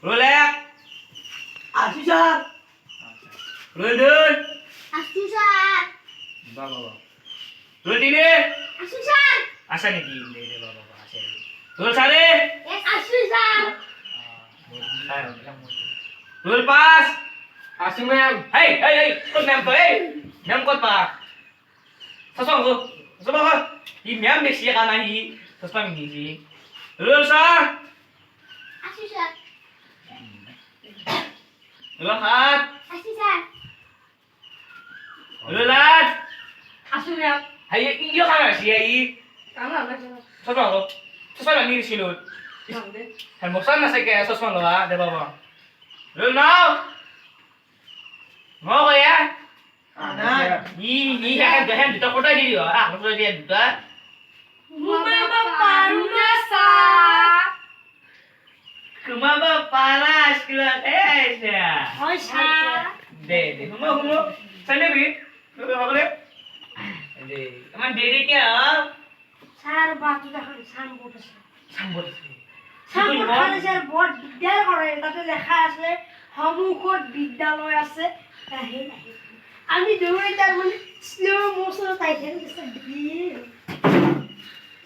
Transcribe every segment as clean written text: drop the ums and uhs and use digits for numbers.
Roll 1. Action, sir. Roll 2. Action, sir. Bawa. Roll 3. Action, sir. Asa nih di bawa asa. Roll 4. Yes, action, sir. Roll pass. Action, ma'am. Hey, kau mem kau, mem kau pa. Sasong ko, sasong ko. Ini mem ni siya kana hi, sasong ni si. Roll sa. Action, sir. Roll hat. Action, sir. Roll lat. Action, ma'am. Hay, iyo kana siya hi. Tama na, sir. Sasong ko. Sasong ni sinut. Helmosan na sa kaya sasong lo ha, di ba ba? Roll now. Mau kaya? Anak. Ini kan dito photo di dia. Ah, photo dia dito. Mama paruna sa. Kumaba paras kila esa. Oh, sir. De, humo. Sana bi? Apa kale? De, aman dede kya? Sir, বাকি দেখুন সামবোর্ড আছে। Sambut. সামবোর্ড খানে sir বড় বিদ্যালয় করে তাতে লেখা আছে সন্মুখত বিদ্যালয় আছে আমি দৌড়ে তার মানে স্লো মোশন তাইছে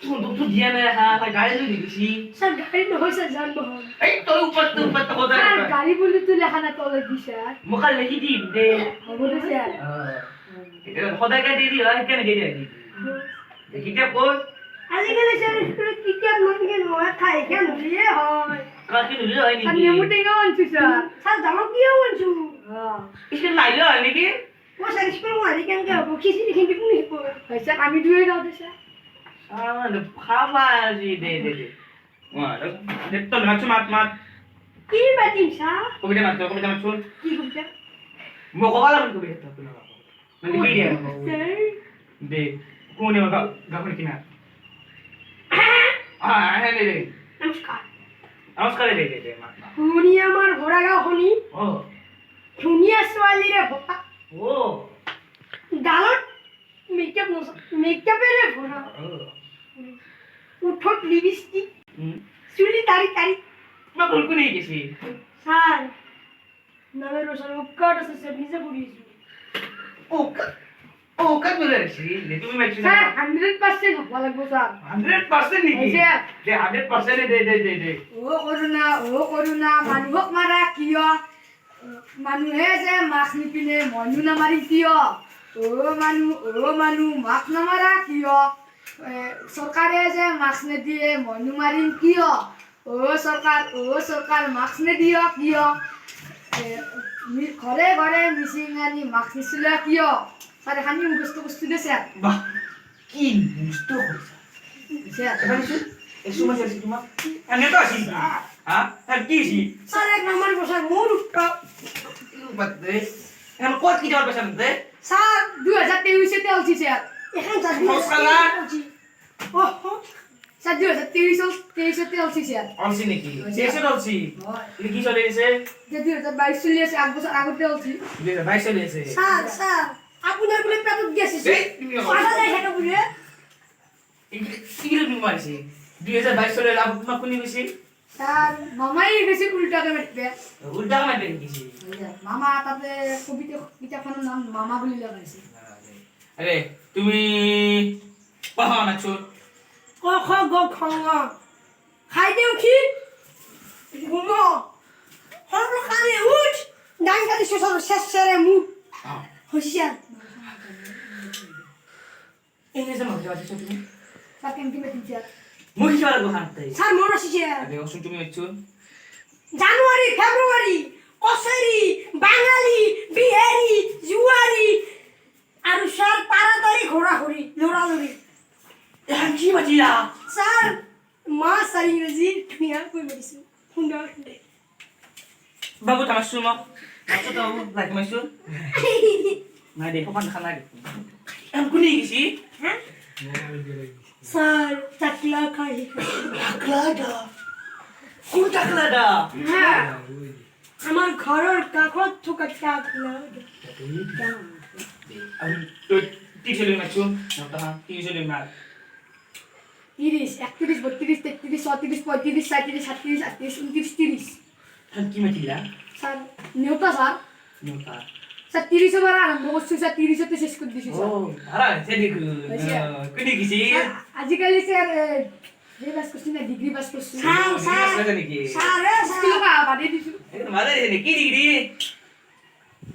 Untuk tu dia na ha, gaड़ी ले ली किसी. স্যার গাড়ি নহয় স্যার যানবাহন Eh, tu upat tak kau sir dah. গাড়ি বলে তো লেখা না তলে দি sir Muka lagi di de. হবে না sir Khoda ka di dia, kan di dia. Kita pun আজিকালি স্যার স্কুলে কিতাব মনে নয় খাই কেন দিয়ে হয় kaki dulu ini. স্যার নেমু টেঙ্গা আনছি স্যার স্যার জানো কি আনছো Ikan lain lah ini ki. ও স্যার স্কুলে মারি কেন গো খিচুড়ি খেতে কোন স্যার আমি দুয়ে দাও sir Ah, the khama si de. Wah, itu mat. কি বাতিম sir Kau bisa mat sun. কি করতে Mau kau kalah kau bisa tak kenapa. Nanti dia. Sir De, kau ni agak boleh kena. Ah, ini. নমস্কার Namaskar de mat. শুনি আমার ঘোড়াগা শুনি Oh. ধুনীয়া ছোৱালীৰে ভকা Oh. গালত মেকআপেৰে ভৰা Oh. উঠত লিপষ্টিক Hmm. চুলি তাৰি তাৰি Mak kau ni kisi. Sir নামের ওসব উপকার আছে স্যার নিজে পড়িয়েছি Oh, kan boleh sih. Itu memang sir 100% হবা লাগবো sir 100% nih. Iya. De 100% de. ও কৰোণা মানুহক মাৰা কিয় মানুহে যে মাস্ক নিপিনে মইনো নামাৰি কিয় মানুহ মাস্ক নামাৰা কিয় চৰকাৰে যে মাস্ক নিদিয়ে মইনো মাৰিম কিয় চৰকাৰ মাস্ক নিদিয় কিয় ঘৰে ঘৰে মিচিং আনি মাস্ক নিচিলে কিয় স্যার এখানে মুখস্থ বস্তু দিছে Bah, ki gusto ko. Sir Kan sih? Semua sih cuma. Ano to sih? Ha? Tagi sih. Sir এক নম্বর বসার মোর উত্তর Ba't de? Ano ko at kita pasan de? Sir 2023 তে আলছি স্যার এখন স্যার Masalah. স্যার 2023 তে আলছি sir On sini ki. Sesi dol sih. Ini ki sole se. যে 2022 চলি আছে 8 বছর আগতে আলছি Dia baik sole se. Sir আপনার বলে পেটত গেছে পাড়া যায় হেটা বলে Ini lebih mana sih? Dia saya baik sole labu mak kuni bisi. Sir মামাই গেছে উল্টাকে মেটবে Udah kan ada ki sih. মামা তাতে কবিতা কিতাপখনৰ নাম মামা বুলি লাগাইছে আরে তুমি পাহা না ছোট ক খ গ খ ঙ খাই দেও কি ঘুম হল খালি উঠ ডান কালি শেষ সেরে মুখ হুঁশিয়ার ini sama jawab itu তুমি স্যার কেমতি বেটিন স্যার মুখি চলা গো হানতে স্যার মনে আছে স্যার আরে অসুন তুমি হচ্ছো জানুয়ারি ফেব্রুয়ারি কসেরি বাঙালি বিহারি জুয়ারি আর স্যার তাড়াতাড়ি ঘোরাঘুরি লড়ালড়ি এখন কি বাজিয়া স্যার মাস আর ইংরেজি দুনিয়া কই বলিছো সুন্দর বাবু তোমার শুনো মাছো তো লাইক মাছো না দেখো কোন খানা এখন কোনি গেছি হ্যাঁ স্যার চাকলা খাই টাকলাডা কোন টাকলাডা হ্যাঁ আমার ঘরের কাগজ থুকা চাকলা আমি তো টিশলে মাছো না টিশলে মা 30 31 32 33 34 35 36 37 38 39 40 কি মাতিলা স্যার নেওতা স্যার নটা স্যার 30 বার আরম্ভ করছি স্যার 30 তে শেষ করে দিছি ও স্যার ভাড়া আছে দেখুন কোনি গেছি স্যার, আজিকালি স্যার যে বাস করছি না ডিগ্রি পাস করছি স্কুল কা বাদে দিছি মাদা রে কি ডিগ্রি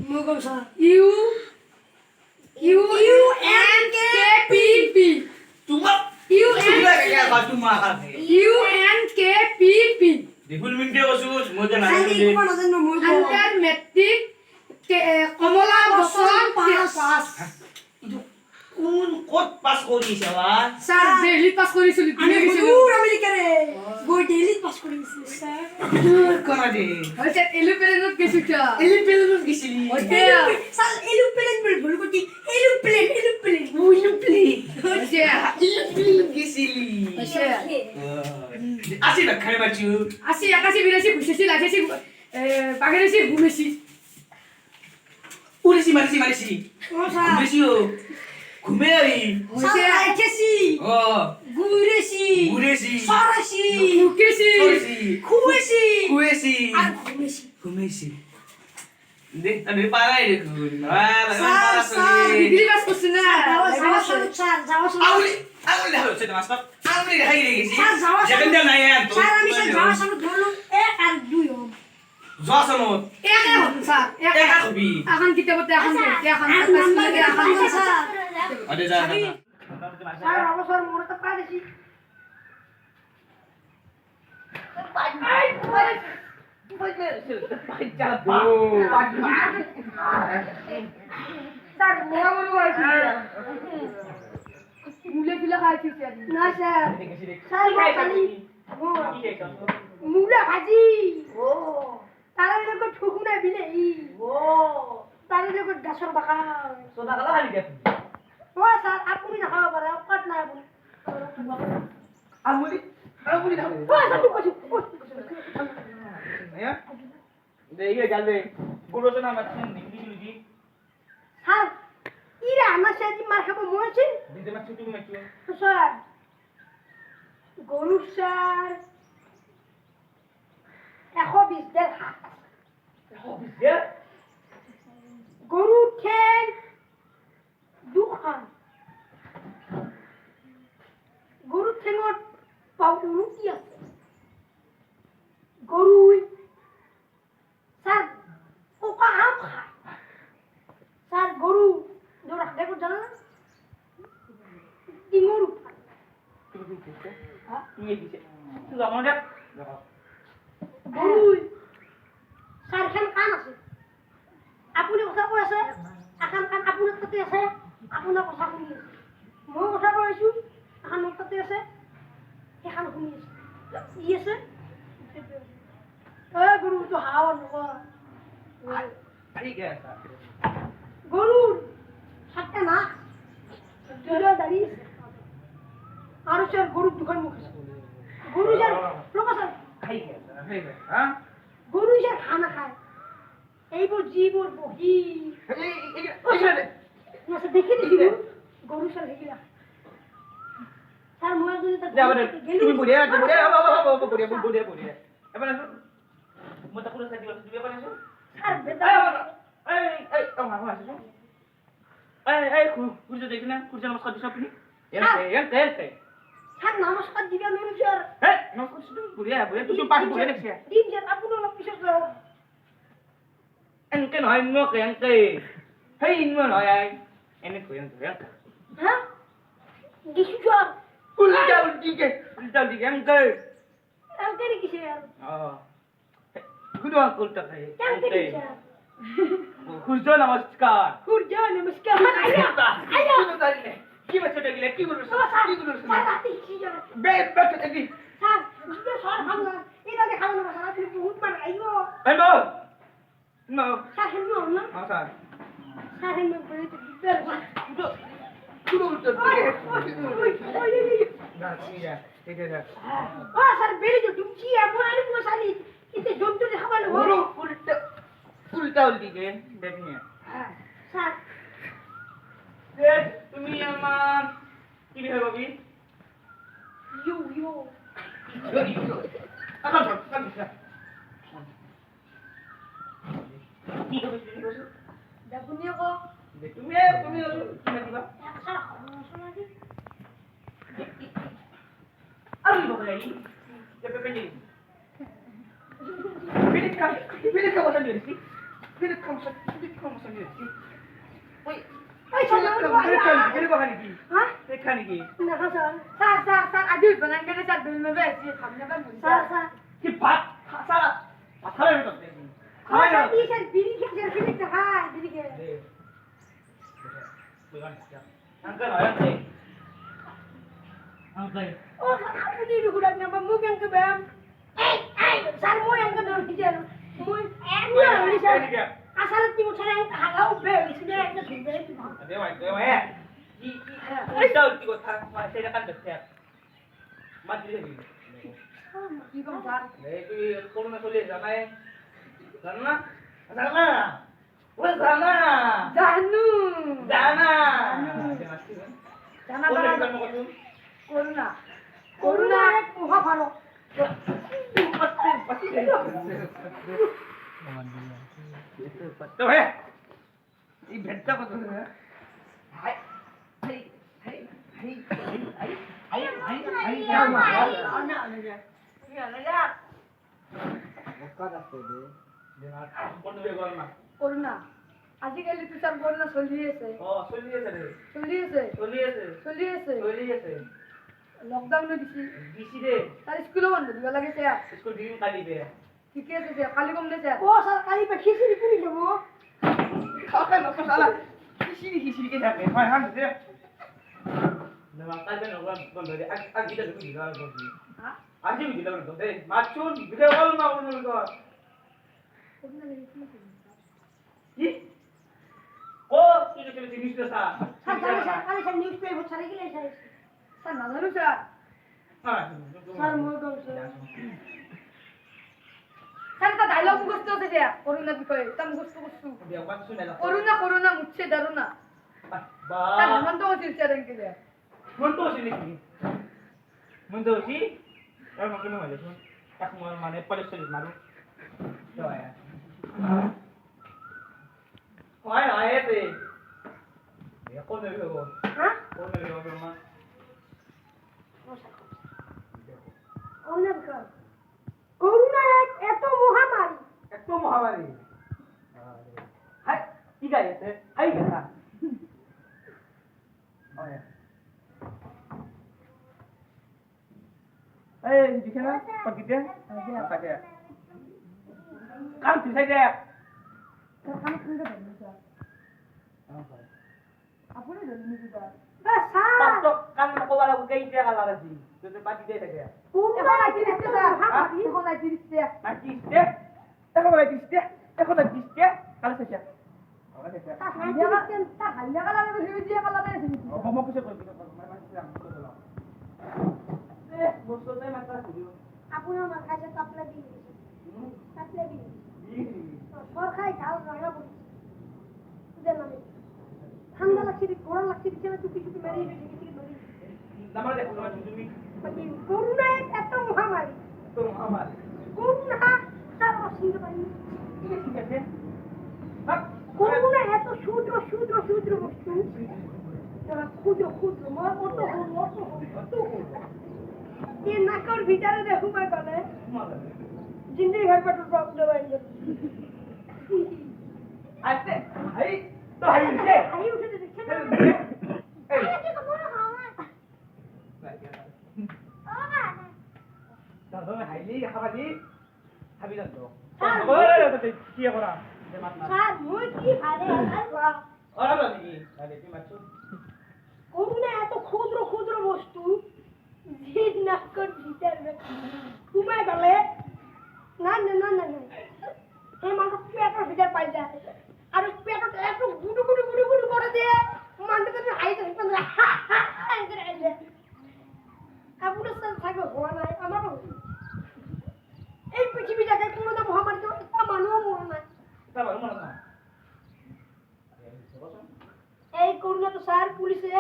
মুগম sir U U U N K P P তোমা ইউ তুলা কে বা তোমা আছে U N K P P দেখুন মিনটে ওসুস মজা না স্যার এই কোন জানো মই আন্টার মেট্রিক কমলা বসন পাস কোন কোট পাস করিছে বা স্যার ডেইলি পাস করিছিল তুমি গেছিল দূর আমেরিকা রে বই ডেইলি পাস করিছিল স্যার কোন দে আচ্ছা এলুপেলেনত গেছিল এলিপেলুস গেছিলি ওকে স্যার এলুপ্লেন বল ভুল করছি এলুপ্লেন আচ্ছা এলিপেলুস গেছিলি আচ্ছা আসি না খাই বাচু 80 81 82 ঘুষেছি লাগেছি বাগেরেছি ঘুমেছি উড়েছি মারিছি ও স্যার ঘুমেছিও ঘুমে আই স্যার আইছেছি ও ঘুরেছি ঘুরেছি সরাছি উকেছি খুয়েছি কুয়েছি আর ঘুমেছি ঘুমেছি দেখ আমি পারাই দেখুন স্যার ডিগ্রি পাস করছি না যাওয়া আঙুলি ধরো সেটা মাস্টার আঙুলি দেখাই গেছি স্যার, যাওয়া যেখানে নাই তো স্যার আমি স্যার যাওয়ার সময় ধরলাম 1 আর 2 হম জসমত একে হম স্যার একা হবি এখন কিতাবতে এখন পড়তে এখন স্যার আরে যা স্যার অবসর মনে তো পারেছি স্যার মোয়া মনে করেছি মুলে ফিলা খাইছি স্যার না স্যার স্যার খালি মুলা ভাজি ও তারে লোক ঠুকুনা বিলে ও তারে লোক গাছর বাকা সোদা কালা খালি গেছে ও স্যার আপনি না খাওয়া পারে কাট না আপনি আঙুলি দাও ও স্যার কইছি হ্যাঁ দেইগে গেলে গুরুছে না মাছেন ডিগ্রি জি স্যার ইরা আমার সাথে মার খাবো মরছি দিতে মাছ ছুটি মাছি স্যার গরু স্যার 120 দেড় হাত গরু ঠেং দুখান গরু ঠেঙত পাউ উলুকি আছে গরু স্যার পোকা আম খায় স্যার গরু জোড়া দেখো জানো না ডিঙরু নিয়ে দিছে তুই আমাদের গরু স্যার খান কান আছে আপুনি কথা কৈ আছে এখন কান আপোনাৰ তাতে আছে আপোনাৰ কথা শুনি আছে মই কথা কৈ আছো এখন মোৰ তাতে আছে সেইখন শুনি আছে ই আছে গরু তো হাওয়া নকয় ঠিক আছে গরুর সাতটা না দুটো দাঁড়িয়ে আর স্যার গরুর দোকান মুখ আছে গরু স্যার লোক স্যার ঠিক আছে হ্যাঁ গরু স্যার খানা খায় এইবোৰ যিবোৰ বহি দেখি দিছিল গরু স্যার হেগিলা স্যার মই যদি তুমি বুড়িয়া এবার আসো মই তাকুর সাথে দিবা তুমি এবার আসো স্যার বেটা এই আমার আসো এই কুরজো দেখি না কুরজো নমস্কার দিছ আপনি এনতে স্যার নমস্কার দিবা নরু স্যার এই নমস্কার শুধু বুড়িয়া তুমি পাশ বুড়িয়া দেখছি দিন স্যার আপনার লোক পিছত যাও এনকে নহয় মোক এনকে হেই ইনমন হয় আই এনে কই এনকে হ্যাঁ দিছু স্যার উল্টা দিকে এনকে এমকে রে কিছে গুড আঙ্কুলটা খাই এমকে রে স্যার কুরজো নমস্কার সূর্য নমস্কার আয়া কি বাচ্চাটা গিলা কি করছ কি করছ স্যার রাতে কি জানো বে বাচ্চা দেখি স্যার দুটো সর ভাঙা এটা দেখাবো না স্যার আপনি বহুত মান আইও এই নো নো স্যার হেলমেট হল না স্যার স্যার হেলমেট পরে তো দিবেন পুরো উল্টা না ঠিক আছে ও স্যার বেরি তো তুমি এমন আরে পুরো সারি ইতে জন্তু দেখাবালো পুরো উল্টা দিকে দেখনি স্যার তুমি আমার কি হবে ভাবি ইউ আচ্ছা কি কৈছো আপুনি আকৌ তুমি তুমি কিমান দিবা একশো নাকি আৰু দিব লাগে পেপে Pilit ka masa dirisi. Pilit ka masa dirisi. Woi, Ay, pilit ka kan iki. Hah? Pilit kan iki. Naka sar aduh bangang kene sar dulu mebe sih kamnya kan sar Ki pat salah. Salah itu. sar t-shirt biri ke biri ke ha biri ke Angkat ayam deh. Angkat. oh aku di udah nama mungkin ke bam sar mo yang ke dulu hijar mo ni sar asal timur sana yang halau be sini yang ke sini itu Dewa ya. Ini tahu tiga tahun saya kan dekat. Mati lagi. di bang sar Itu kalau nak boleh sana. Wes sana. Janu Dana. Jana corona muha bhalo Tuh ya. Ini benta kok tuh ya. Hai. corona আজিকালি তো সব corona চলি আছে লকডাউনে দিছি তার স্কুলে বন্ধ দিবা লাগে স্যার ঠিকই আছে স্যার কালি কম স্যার ও স্যার কালি পে খিচুড়ি পুরি দেবো কালি স্যার নিউজ পেপার ছাড়ে গেলে স্যার না জানো স্যার স্যার মই কম স্যার তা ডায়লগ মুখস্থ আছে স্যার করোনা বিষয়ে তা মুখস্থ করছু করোনা মুচ্ছে দারু না স্যার হেমন্ত ওসির স্যার এনকে স্যার মানে পলিশ মারু হ্যাঁ করোনা এত মহামারী Hai, tiga ya, teh. Hai, kata. Oh ya. Di sana pergi dia. Apa dia? Kamu di sana. কাম করে দেন স্যার Apa? আপনি দেন sir sir Pasok kan ako wala ko kay dia kala kasi. Dito pati dia kaya. Corona দিচ্ছে sir এখন না দিচ্ছে Najis dia. Ako wala najis dia. Ako najis dia. Kala sa siya. Wala siya. তা হাইয়া কালারে বেশি দিয়ে কালারে বেশি Oh, mau ko siya ko. Masih lang. Gusto tayo magkasuyo. আপনি আমার কাছে তাপলা দিন তাপলা দিন সরকার গাল রাঙা বলি বুঝলেন আমি ঠান্ডা লাগছে গরম লাগছে দিচ্ছে চুপি চুপি মেরে দিচ্ছে মেরে Nama dia kalau cumi. Corona এত মহামারী Itu Muhammad. করোনা তার অসুবিধা পাইনি Ini sih dia. Hah? Corona এত ক্ষুদ্র বস্তু যারা ক্ষুদ্র অত এই নাকের ভিতরে দেখো পাই গেলে জিন্দগি ভর petrol pump Deben Ate, hai. To hai dia. আমি উঠে দেখছেন না Eh. কি মনে হয় Tahu hai ni apa ni? Habilan tu. Ah. Oh, tu dia orang. Dia mata. Sir মই কি ভারে Orang apa ni? Ada di macam. Corona এত ক্ষুদ্র বস্তু যে নাকের ভিতরে ঘুমায় গেলে না এই মানুষ পেটের ভিতর পাই যায় আর পেট এত গুডু করে দিয়ে মানুষকে হাইতে করে আইলে আপনার সাথে থাকবে হওয়া নাই আমারও এই পৃথিবী জায়গায় কোনো তো মহামারী তো একটা মানুষও মরে নাই Kita baru mana? এই করোনা তো স্যার পুলিশে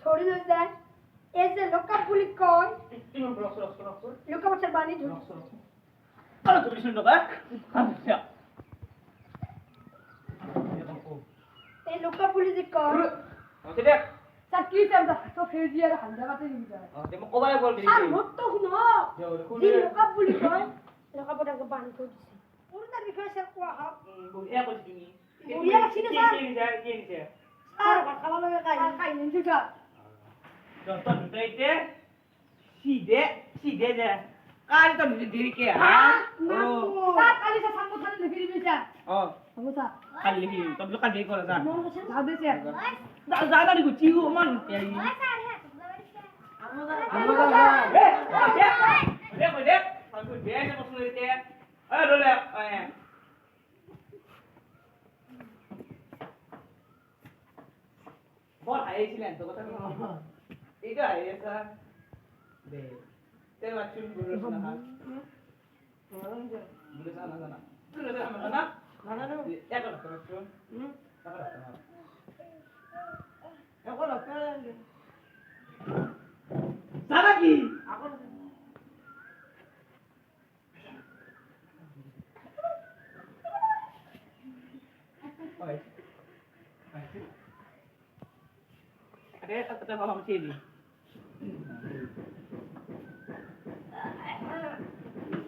ছড়ি না যায় এই যে লোকাল পুলিশ কয় Ini blok. লোকাল বাচ্চার বাণী ধরে Kalau tu bisa ndak? Kan siap. এই লোকা পুলিশ কর ওকে দেখ স্যার কি চাই তো ফের দিয়ে হান্দা কাটে নিবি তে মোক কবাই বল দিবি স্যার মত তো শুনো যে লোকা পুলিশ কয় লোকা পটাকে বানি থৈ দিছে ওর তার বিষয়ে স্যার কোয়া হক বঢ়িয়া কৈছি তুমি বঢ়িয়া কৈছি নে স্যার? কি নিছে স্যার ভাত খাওয়া লগে খাই নিছু স্যার যত দুটাইতে সিধে যা কাল তো দেরি কে হ্যাঁ ও স্যার কালি স্যার সামনে থানে লিখে দিবি স্যার ও হবো স্যার কাল লিখি তবে কাল দেরি করে যা যাও দে স্যার যা না দিগো চিউ মান এই দেখ আমি বেয়াই বস্তু দিতে এ রলে বল হাইছিলেন তো কথা এইটা হাইছা দে তেল মাছুন গুলো না গুলো না না না গুলো না না না না না এটা না তো টাকা রাখতে না এখন রাখতে সারা কি এখন ওই আরে কত ভালো মতে দি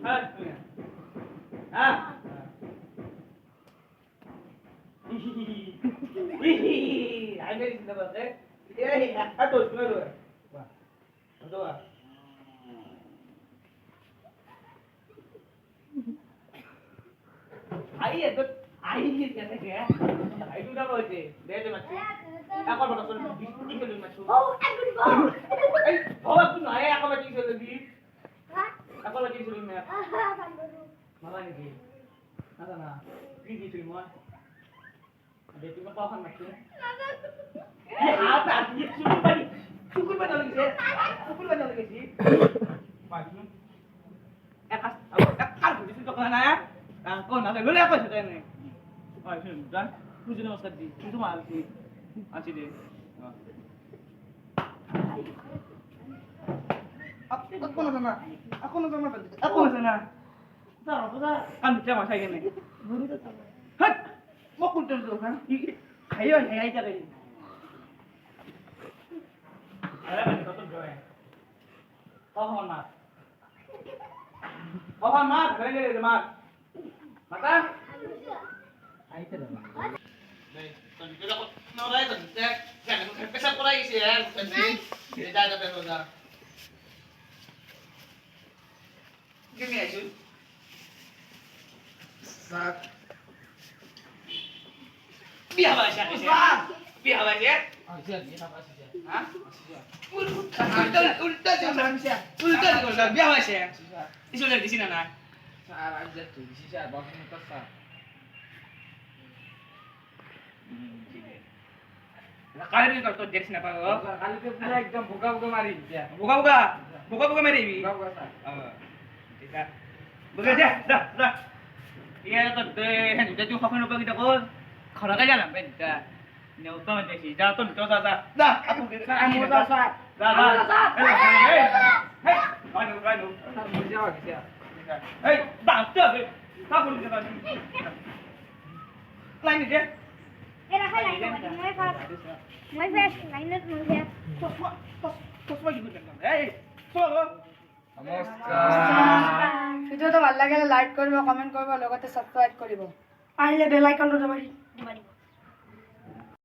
হ্যাঁ হ্যাঁ আই মেরি চিন্তা করতে এই আটো শুনে রে বাহ আটো आई है तो आई ही कहते हैं आई टू डबल दे दे मत এখন বড় করে কি করে মাছ ও গুড বল এই বাবা তুই না এখন বাকি চলে দি হ্যাঁ এখন বাকি চলে না ভালো মালা নাকি না না কি কি তুই মা দে তুই মা পাখান মাছ ये हाथ आ ये सुकुल बना लगे माजून एक काल बुझी तो कहना है कौन ना ले को छते नहीं ओए सुन जा तुझे नमस्कार दी तू तो मार दी अच्छी दे aku na sana taruh apa kan bisa masa gini hat mau kuntul tuh kan ayo cari ada kan tutup joy pohon mat kalian jadi mat mata ayo tuh baik tuh kita kok norai tuh jangan pesat kurai sih ya bukan sih tidak ada peroda gini aja saat biar bahasa biar bahasa Hah? Udah jangan bisa. Udah kalau biar bahasa isu dari di sini nah. Saar aja tuh, sisa bagus mutasar. Kalian ini kalau jadi siapa lo? Kali itu pula एकदम buka-buka mari ya. Buka meri bi. Buka-buka sah. Tidak. Bekerja, dah. Iya tuh deh, udah juga kapan lupa kita kol. Kalau aja lah, beda. Ini utama deh sih, jatuh dah. Dah, aku Kamu mutasar. dah. Hei, kanu. Kamu jawab ya. Hei, dah, tak boleh kita. Lain dia. এরা খাই line মই face লাইনত মই face Kos lagi gue kan. Hei, solo. নমস্কার। ভিডিওটো ভাল লাগিলে like কৰিব কমেণ্ট কৰিব লগতে ছাবস্ক্ৰাইব কৰিব পাৰিলে বেল আইকনটো দবাই